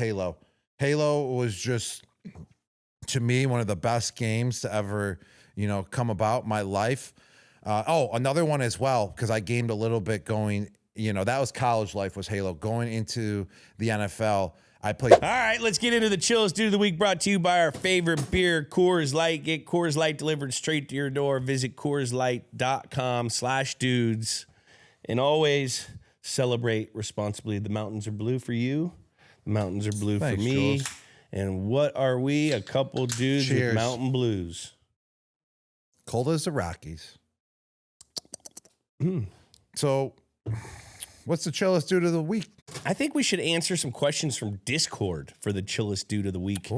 Halo. Halo was just, to me, one of the best games to ever, come about in my life. Another one as well, because I gamed a little bit going, that was college life, was Halo. Going into the NFL, I played. All right, let's get into the chillest dude of the week, brought to you by our favorite beer, Coors Light. Get Coors Light delivered straight to your door. Visit CoorsLight.com/dudes. And always celebrate responsibly. The mountains are blue for you. The mountains are blue for me. Jules. And what are we? A couple dudes with mountain blues. Cold as the Rockies. So, what's the chillest dude of the week? I think we should answer some questions from Discord for the chillest dude of the week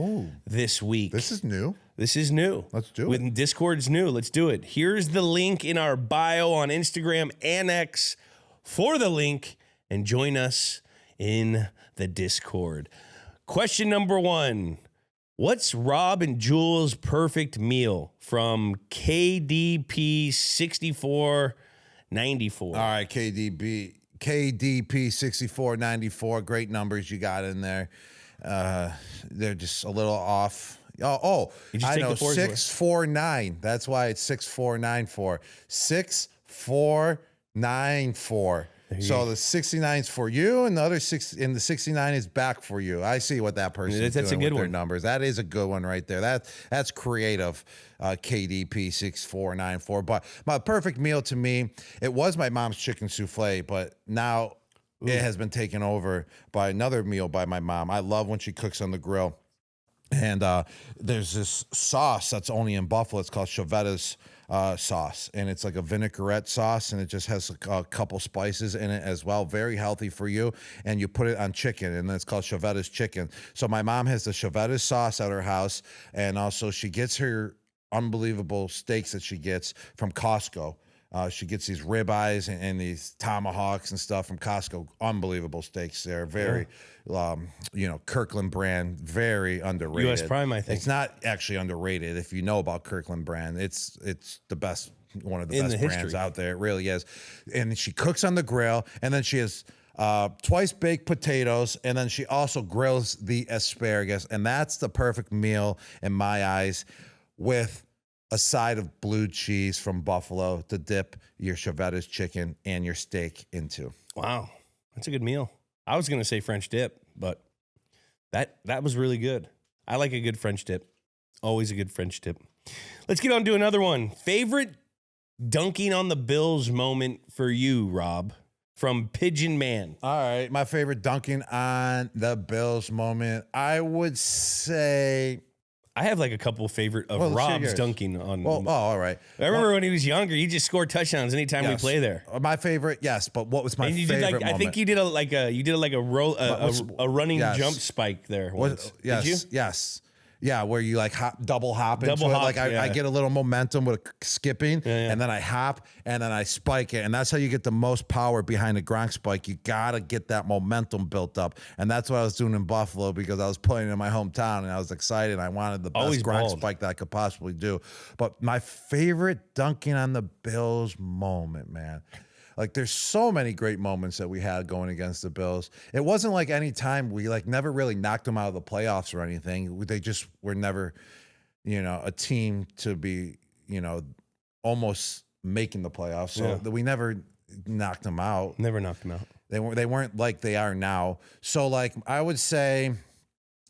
this week. This is new. This is new. Let's do it. When Discord's new, let's do it. Here's the link in our bio on Instagram and X for the link, and join us in the Discord. Question number 1. What's Rob and Jules' perfect meal? From KDP6494. All right, KDP 6494. Great numbers you got in there. They're just a little off. I know, 649. That's why it's 6494. 6494. So the 69 is for you, and the other 69 is back for you. I see what that person is doing with their numbers. That is a good one right there. That's creative. KDP 6494. But my perfect meal to me, it was my mom's chicken souffle, but now it has been taken over by another meal by my mom. I love when she cooks on the grill. And there's this sauce that's only in Buffalo. It's called Chevetta's sauce, and it's like a vinaigrette sauce, and it just has a couple spices in it as well. Very healthy for you, and you put it on chicken, and it's called Chevetta's chicken. So my mom has the Chevetta's sauce at her house, and also she gets her unbelievable steaks that she gets from Costco. She gets these ribeyes and these tomahawks and stuff from Costco. Unbelievable steaks there. Very, Kirkland brand, very underrated. U.S. Prime, I think. It's not actually underrated if you know about Kirkland brand. It's the best, one of the best brands out there. It really is. And she cooks on the grill, and then she has twice baked potatoes, and then she also grills the asparagus. And that's the perfect meal in my eyes, with a side of blue cheese from Buffalo to dip your Chevetta's chicken and your steak into. Wow, that's a good meal. I was going to say French dip, but that was really good. I like a good French dip. Always a good French dip. Let's get on to another one. Favorite dunking on the Bills moment for you, Rob, from Pigeon Man. All right, my favorite dunking on the Bills moment, I would say... I have like a couple favorite of Rob's dunking on. All right. I remember when he was younger, he just scored touchdowns anytime we play there. My favorite, yes, but what was my favorite moment? I think you did a running jump spike there once. Yes, did you? Yes. Yeah, where you like double hop into it. Like I get a little momentum with skipping, and then I hop, and then I spike it. And that's how you get the most power behind a Gronk spike. You got to get that momentum built up. And that's what I was doing in Buffalo, because I was playing in my hometown, and I was excited. I wanted the best Gronk spike that I could possibly do. But my favorite dunking on the Bills moment, man. Like, there's so many great moments that we had going against the Bills. It wasn't like any time we never really knocked them out of the playoffs or anything. They just were never, a team to be, almost making the playoffs. So we never knocked them out. Never knocked them out. They weren't like they are now. So I would say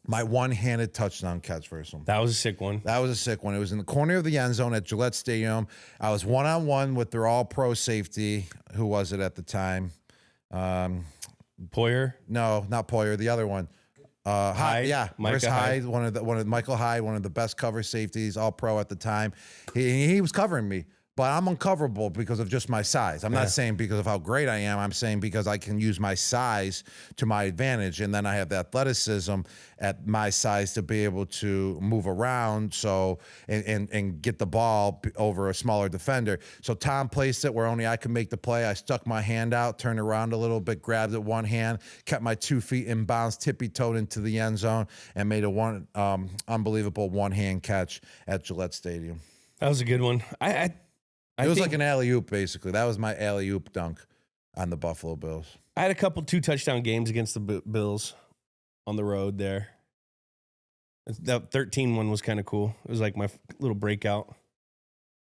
my one-handed touchdown catch versus them. That was a sick one. It was in the corner of the end zone at Gillette Stadium. I was one-on-one with their all-pro safety. Who was it at the time? Poyer? No, not Poyer. The other one. Hyde. Yeah, Chris Hyde. One of Michael Hyde, one of the best cover safeties, all-pro at the time. He was covering me. But I'm uncoverable because of just my size. I'm not saying because of how great I am. I'm saying because I can use my size to my advantage. And then I have the athleticism at my size to be able to move around and get the ball over a smaller defender. So Tom placed it where only I could make the play. I stuck my hand out, turned around a little bit, grabbed it one hand, kept my 2 feet in bounds, tippy-toed into the end zone, and made a unbelievable one-hand catch at Gillette Stadium. That was a good one. It was like an alley-oop, basically. That was my alley-oop dunk on the Buffalo Bills. I had a couple 2-touchdown games against the Bills. on the road there. That 13 one was kind of cool. It was like my little breakout,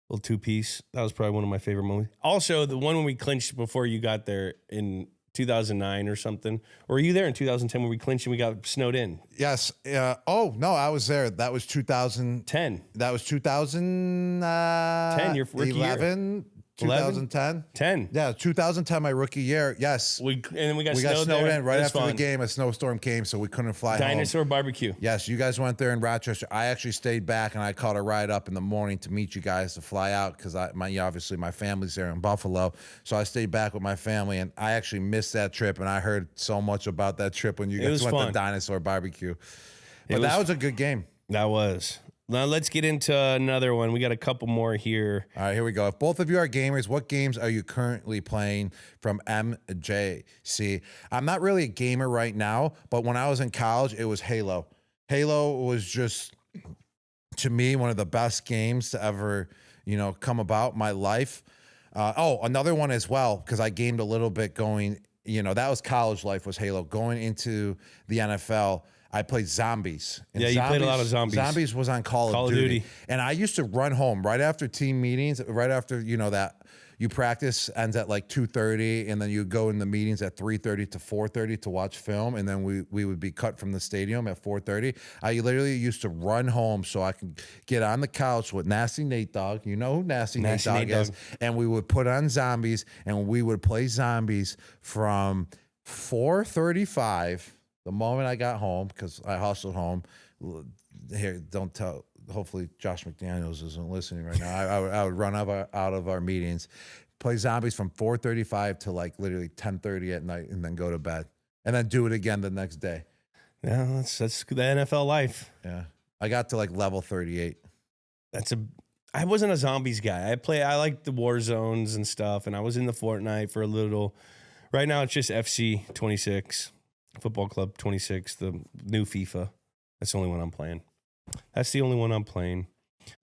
little two-piece. That was probably one of my favorite moments. Also, the one when we clinched before you got there in 2009 or something. Or were you there in 2010 when we clinched and we got snowed in? Yes. Oh, no, I was there. That was 2010. That was 2010, your rookie 11, year. 2010? 10. Yeah, 2010, my rookie year. Yes. And then we got snowed in right after the game. A snowstorm came, so we couldn't fly Dinosaur home. barbecue. Yes, you guys went there in Rochester. I actually stayed back, and I caught a ride up in the morning to meet you guys to fly out because obviously my family's there in Buffalo. So I stayed back with my family, and I actually missed that trip, and I heard so much about that trip when you guys went to Dinosaur Barbecue. But that was a good game. That was. Now let's get into another one. We got a couple more here. All right, here we go. If both of you are gamers, what games are you currently playing from MJC? I'm not really a gamer right now, but when I was in college, it was Halo. Halo was just, to me, one of the best games to ever, come about my life. Another one as well, because I gamed a little bit going, that was college life, was Halo. Going into the NFL, I played Zombies. And you played a lot of Zombies. Zombies was on Call of Duty. And I used to run home right after team meetings, right after, that you practice ends at like 2:30, and then you go in the meetings at 3:30 to 4:30 to watch film, and then we would be cut from the stadium at 4:30. I literally used to run home so I could get on the couch with Nasty Nate Dogg. You know who Nasty Nate Dogg is? And we would put on Zombies, and we would play Zombies from 4:35. The moment I got home, because I hustled home, here, don't tell, hopefully Josh McDaniels isn't listening right now. I would run out of our meetings, play Zombies from 4:35 to like literally 10:30 at night, and then go to bed, and then do it again the next day. Yeah, that's the NFL life. Yeah. I got to like level 38. I wasn't a Zombies guy. I liked the war zones and stuff, and I was in the Fortnite for a little. Right now it's just FC 26. Football Club 26, the new FIFA. That's the only one I'm playing.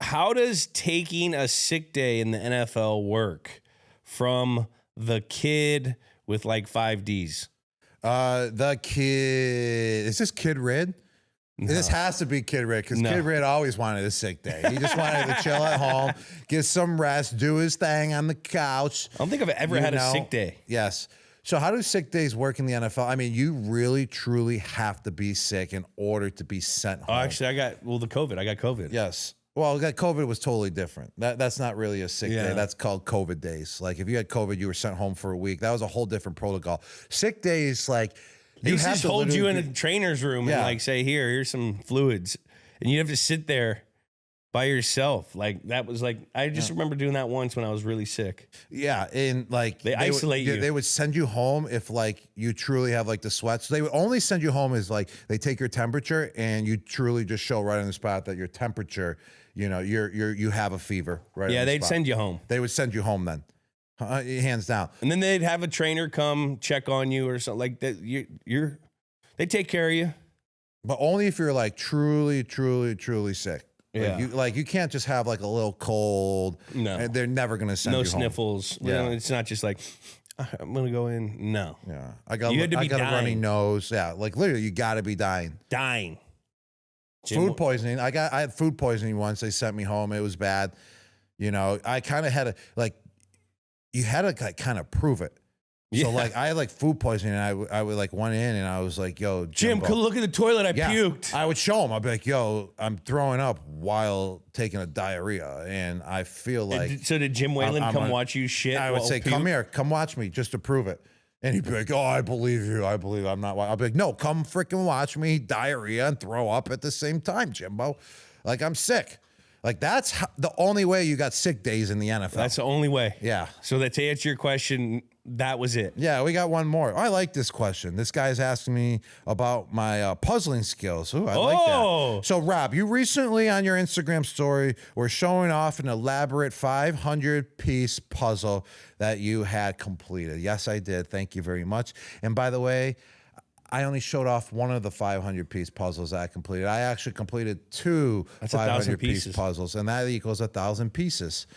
How does taking a sick day in the NFL work from the kid with like 5 Ds? The kid. Is this Kid Rid? No. This has to be Kid Rid, because Kid Rid always wanted a sick day. He just wanted to chill at home, get some rest, do his thing on the couch. I don't think I've ever had a sick day. Yes. So how do sick days work in the NFL? I mean, you really, truly have to be sick in order to be sent home. Oh, actually, I got COVID. Yes. Well, COVID was totally different. That's not really a sick day. That's called COVID days. Like, if you had COVID, you were sent home for a week. That was a whole different protocol. Sick days, like, you have to hold you in a trainer's room and like say, here's some fluids. And you have to sit there by yourself. Like, that was like, I just remember doing that once when I was really sick. Yeah. And like they isolate you. They would send you home if like you truly have like the sweats. So they would only send you home as like they take your temperature and you truly just show right on the spot that your temperature, you have a fever. Right. Yeah. They'd send you home. They would send you home then. Hands down. And then they'd have a trainer come check on you or something like that. They take care of you. But only if you're like truly, truly, truly sick. Yeah. You can't just have like a little cold. No. And they're never going to send you home. No sniffles. Yeah. It's not just like, I'm going to go in. No. Yeah. I got a runny nose. Yeah. Like literally you got to be dying. Food poisoning. I had food poisoning once. They sent me home. It was bad. I kind of had you had to like kind of prove it. So like I had like food poisoning, and I would like went in and I was like, "Yo, Jim, come look at the toilet. I puked." I would show him. I'd be like, "Yo, I'm throwing up while taking a diarrhea, and I feel like." So did Jim Whalen come watch you shit? I would say, "Come here, come watch me, just to prove it." And he'd be like, "Oh, I believe you. I believe I'm not." I'll be like, "No, come freaking watch me diarrhea and throw up at the same time, Jimbo. Like I'm sick." Like that's the only way you got sick days in the NFL. That's the only way. Yeah. So to answer your question, that was it. Yeah, we got one more. I like this question. This guy's asking me about my puzzling skills. Ooh, I like that. So, Rob, you recently on your Instagram story were showing off an elaborate 500-piece puzzle that you had completed. Yes, I did. Thank you very much. And by the way, I only showed off one of the 500-piece puzzles I completed. I actually completed two 500-piece puzzles, and that equals 1,000 pieces.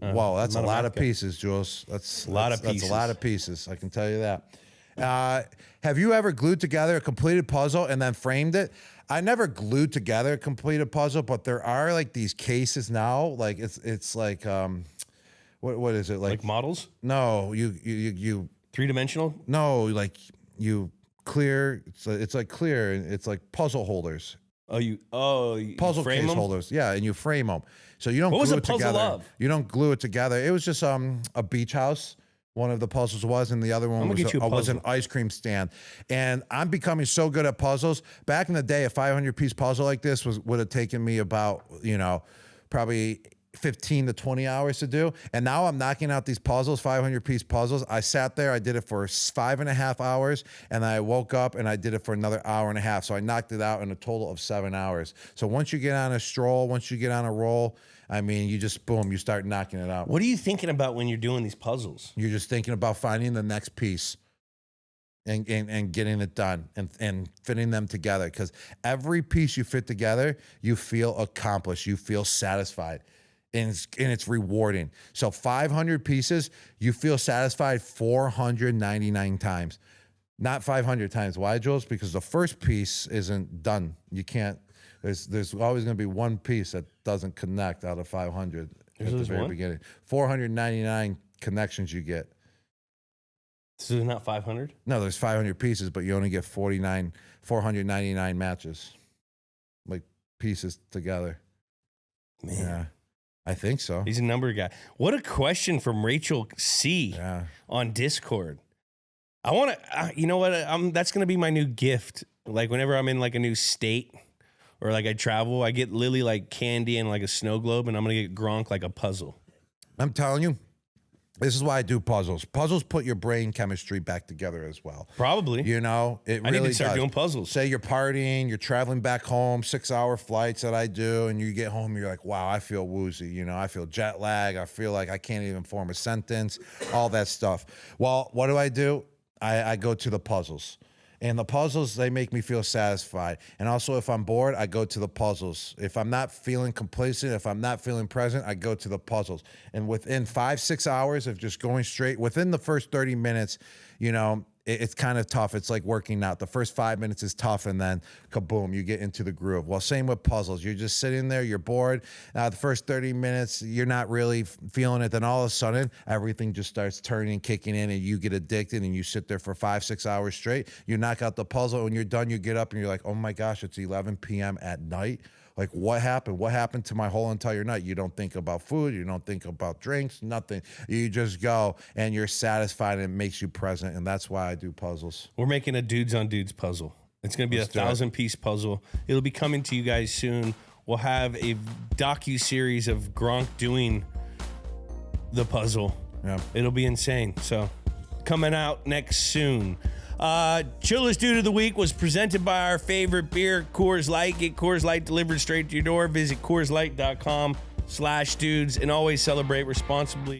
Wow, that's a lot of pieces, Jules. That's a lot of pieces. I can tell you that. Have you ever glued together a completed puzzle and then framed it? I never glued together a completed puzzle, but there are like these cases now. Like it's like what is it like models? No, you 3-dimensional. No, like you clear. It's like clear. It's like puzzle holders. Puzzle case them? holders. Yeah, and you frame them. So you don't. What was glue a it puzzle together. of? You don't glue it together. It was just a beach house. One of the puzzles was, and the other one was an ice cream stand. And I'm becoming so good at puzzles. Back in the day, a 500-piece puzzle like this would have taken me about, probably 15 to 20 hours to do. And now I'm knocking out these puzzles, 500-piece puzzles. I sat there, I did it for 5.5 hours, and I woke up and I did it for another hour and a half. So I knocked it out in a total of 7 hours. So once you get on a stroll, once you get on a roll, I mean, you just, boom, you start knocking it out. What are you thinking about when you're doing these puzzles? You're just thinking about finding the next piece and getting it done and fitting them together. Because every piece you fit together, you feel accomplished. You feel satisfied. And it's rewarding. So 500 pieces, you feel satisfied 499 times. Not 500 times. Why, Jules? Because the first piece isn't done. You can't. There's always going to be one piece that doesn't connect out of 500 at the very beginning. 499 connections you get. So there's not 500? No, there's 500 pieces, but you only get 499 matches, like pieces together. Man. Yeah, I think so. He's a number guy. What a question from Rachel C. On Discord. I want to, you know what? That's going to be my new gift. Like whenever I'm in like a new state, or like I travel, I get Lily like candy and like a snow globe, and I'm going to get Gronk like a puzzle. I'm telling you, this is why I do puzzles. Puzzles put your brain chemistry back together as well. Probably. It really I need to start doing puzzles. Say you're partying, you're traveling back home, 6-hour flights that I do, and you get home, you're like, wow, I feel woozy. I feel jet lag. I feel like I can't even form a sentence, all that stuff. Well, what do? I go to the puzzles. And the puzzles, they make me feel satisfied. And also, if I'm bored, I go to the puzzles. If I'm not feeling complacent, if I'm not feeling present, I go to the puzzles. And within 5-6 hours of just going straight, within the first 30 minutes, it's kind of tough. It's like working out. The first 5 minutes is tough, and then kaboom, you get into the groove. Well, same with puzzles. You're just sitting there, you're bored. The first 30 minutes, you're not really feeling it. Then all of a sudden, everything just starts turning, kicking in, and you get addicted, and you sit there for 5-6 hours straight. You knock out the puzzle. When you're done, you get up, and you're like, oh my gosh, it's 11 p.m. at night. Like, what happened? What happened to my whole entire night? You don't think about food. You don't think about drinks, nothing. You just go, and you're satisfied, and it makes you present, and that's why I do puzzles. We're making a Dudes on Dudes puzzle. It's going to be a 1,000-piece puzzle. It'll be coming to you guys soon. We'll have a docu-series of Gronk doing the puzzle. Yeah. It'll be insane. So, coming out next soon. Chillest Dude of the Week was presented by our favorite beer, Coors Light. Get Coors Light delivered straight to your door. Visit CoorsLight.com/dudes and always celebrate responsibly.